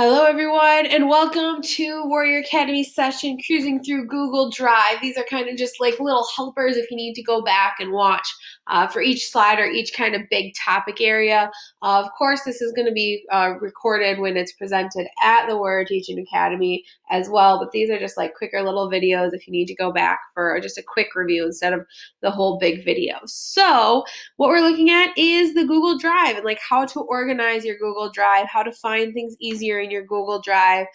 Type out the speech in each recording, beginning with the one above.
Hello, everyone, and welcome to Warrior Academy session cruising through Google Drive. These are kind of just like little helpers if you need to go back and watch for each slide or each kind of big topic area. Of course, this is going to be recorded when it's presented at the Warrior Teaching Academy as well, but these are just like quicker little videos if you need to go back for just a quick review instead of the whole big video. So what we're looking at is the Google Drive and like how to organize your Google Drive, how to find things easier in your Google Drive.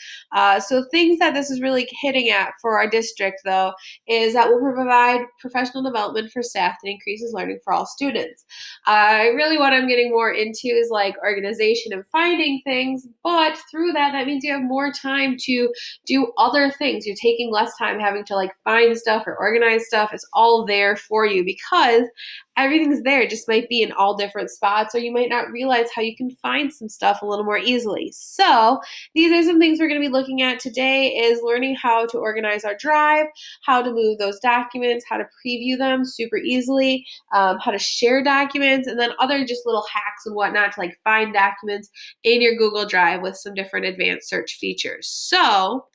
So things that this is really hitting at for our district, though, is that we'll provide professional development for staff that increases learning for all students. Really what I'm getting more into is like organization and finding things, but through that means you have more time to do other things. You're taking less time having to like find stuff or organize stuff. It's all there for you because everything's there. It just might be in all different spots, or you might not realize how you can find some stuff a little more easily. So these are some things we're going to be looking at today is learning how to organize our drive, how to move those documents, how to preview them super easily, how to share documents, and then other just little hacks and whatnot to like find documents in your Google Drive with some different advanced search features. So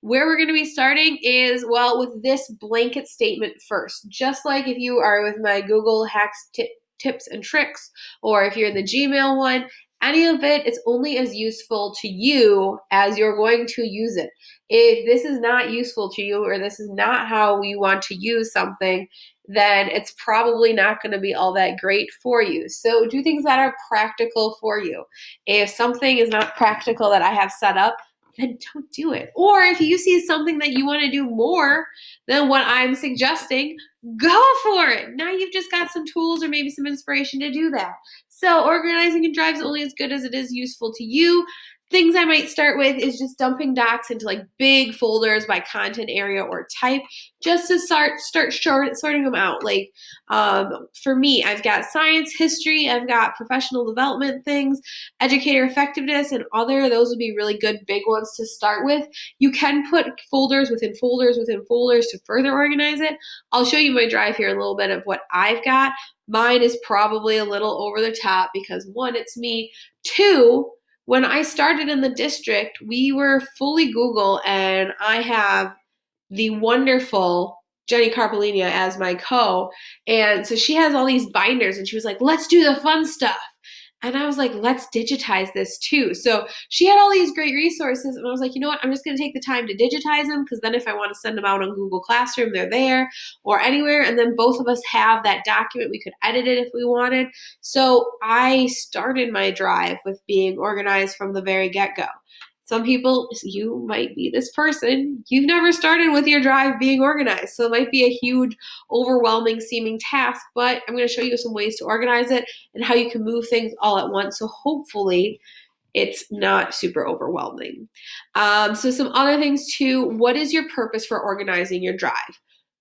where we're going to be starting is, well, with this blanket statement first. Just like if you are with my Google Hacks tips and tricks, or if you're in the Gmail one, any of it is only as useful to you as you're going to use it. If this is not useful to you, or this is not how you want to use something, then it's probably not going to be all that great for you. So do things that are practical for you. If something is not practical that I have set up, then don't do it. Or if you see something that you want to do more than what I'm suggesting, go for it. Now you've just got some tools or maybe some inspiration to do that. So organizing your drive is only as good as it is useful to you. Things I might start with is just dumping docs into like big folders by content area or type, just to start sorting them out. Like for me, I've got science, history, I've got professional development things, educator effectiveness, and other. Those would be really good big ones to start with. You can put folders within folders within folders to further organize it. I'll show you my drive here, a little bit of what I've got. Mine is probably a little over the top because one, it's me. Two, when I started in the district, we were fully Google, and I have the wonderful Jenny Carpolinia as my and so she has all these binders, and she was like, let's do the fun stuff. And I was like, let's digitize this too. So she had all these great resources, and I was like, you know what? I'm just going to take the time to digitize them, because then if I want to send them out on Google Classroom, they're there, or anywhere. And then both of us have that document. We could edit it if we wanted. So I started my drive with being organized from the very get-go. Some people, you might be this person, you've never started with your drive being organized. So it might be a huge, overwhelming seeming task, but I'm going to show you some ways to organize it and how you can move things all at once. So hopefully it's not super overwhelming. So some other things too. What is your purpose for organizing your drive?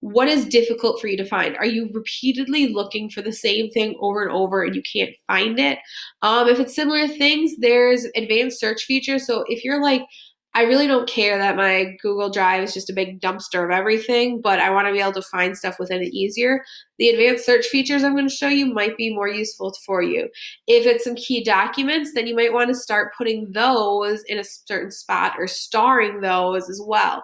What is difficult for you to find? Are you repeatedly looking for the same thing over and over and you can't find it? If it's similar things, there's advanced search features. So if you're like, I really don't care that my Google Drive is just a big dumpster of everything, but I want to be able to find stuff within it easier, the advanced search features I'm going to show you might be more useful for you. If it's some key documents, then you might want to start putting those in a certain spot or starring those as well.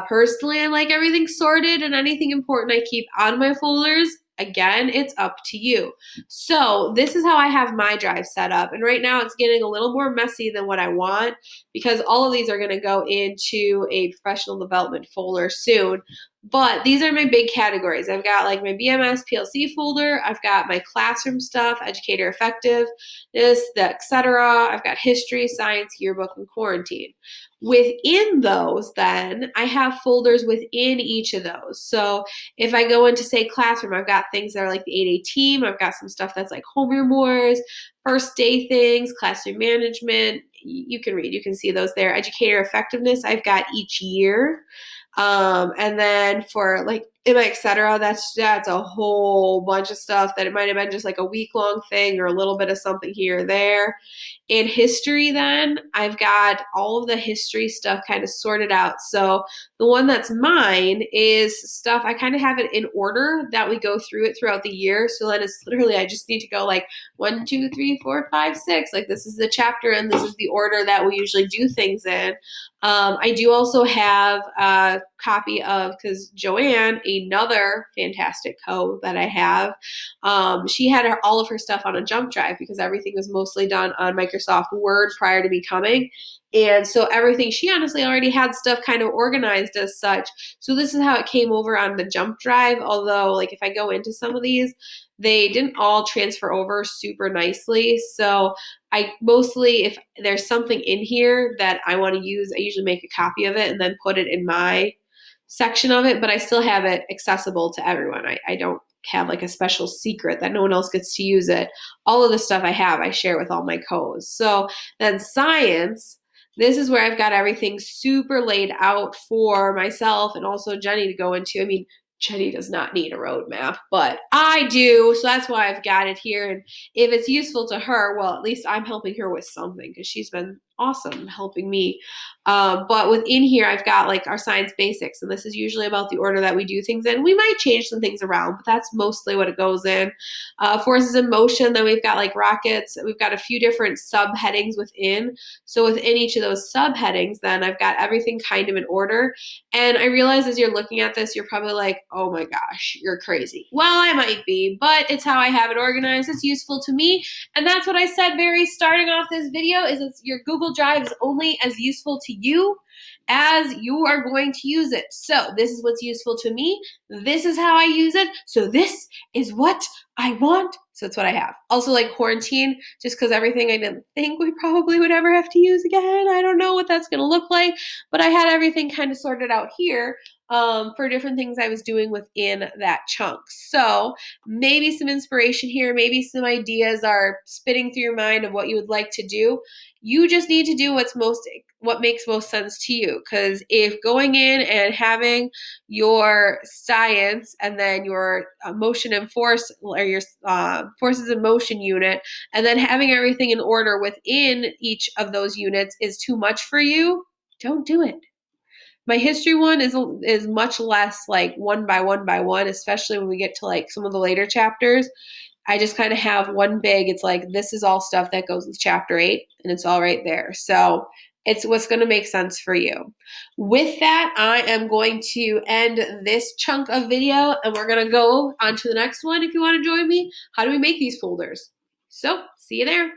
Personally, I like everything sorted, and anything important I keep on my folders. Again, it's up to you. So this is how I have my drive set up. And right now it's getting a little more messy than what I want, because all of these are going to go into a professional development folder soon. But these are my big categories. I've got like my BMS PLC folder. I've got my classroom stuff, educator effectiveness, etc. I've got history, science, yearbook, and quarantine. Within those, then, I have folders within each of those. So if I go into, say, classroom, I've got things that are like the 8A team. I've got some stuff that's like home memoirs, first day things, classroom management. You can read. You can see those there. Educator effectiveness, I've got each year. And then for like etc., that's a whole bunch of stuff that it might have been just like a week-long thing or a little bit of something here or there. In history, then I've got all of the history stuff kind of sorted out. So the one that's mine is stuff I kind of have it in order that we go through it throughout the year. So then it's literally I just need to go like 1, 2, 3, 4, 5, 6. Like this is the chapter and this is the order that we usually do things in. I do also have a copy of, because Joanne, another fantastic co that I have, she had all of her stuff on a jump drive because everything was mostly done on Microsoft Word prior to me coming. And so everything, she honestly already had stuff kind of organized as such. So this is how it came over on the jump drive. Although, like, if I go into some of these, they didn't all transfer over super nicely. So I mostly, if there's something in here that I want to use, I usually make a copy of it and then put it in my section of it, but I still have it accessible to everyone. I don't have like a special secret that no one else gets to use it. All of the stuff I have, I share with all my co's. So then science, this is where I've got everything super laid out for myself and also Jenny to go into. I mean, Jenny does not need a roadmap, but I do. So that's why I've got it here. And if it's useful to her, well, at least I'm helping her with something because she's been awesome helping me. But within here, I've got like our science basics, and this is usually about the order that we do things in. We might change some things around, but that's mostly what it goes in. Forces in motion, then we've got like rockets. We've got a few different subheadings within. So within each of those subheadings, then I've got everything kind of in order. And I realize as you're looking at this, you're probably like, oh my gosh, you're crazy. Well, I might be, but it's how I have it organized. It's useful to me. And that's what I said very starting off this video is it's your Google Drive is only as useful to you as you are going to use it. So this is what's useful to me. This is how I use it. So this is what I want. So that's what I have. Also like quarantine, just because everything I didn't think we probably would ever have to use again. I don't know what that's going to look like, but I had everything kind of sorted out here for different things I was doing within that chunk. So maybe some inspiration here, maybe some ideas are spitting through your mind of what you would like to do. You just need to do what makes most sense to you. Because if going in and having your science and then your motion and force or your forces and motion unit and then having everything in order within each of those units is too much for you, don't do it. My history one is much less like one by one by one, especially when we get to like some of the later chapters. I just kind of have one big, it's like, this is all stuff that goes with chapter 8 and it's all right there. So it's what's going to make sense for you. With that, I am going to end this chunk of video and we're going to go on to the next one. If you want to join me, how do we make these folders? So see you there.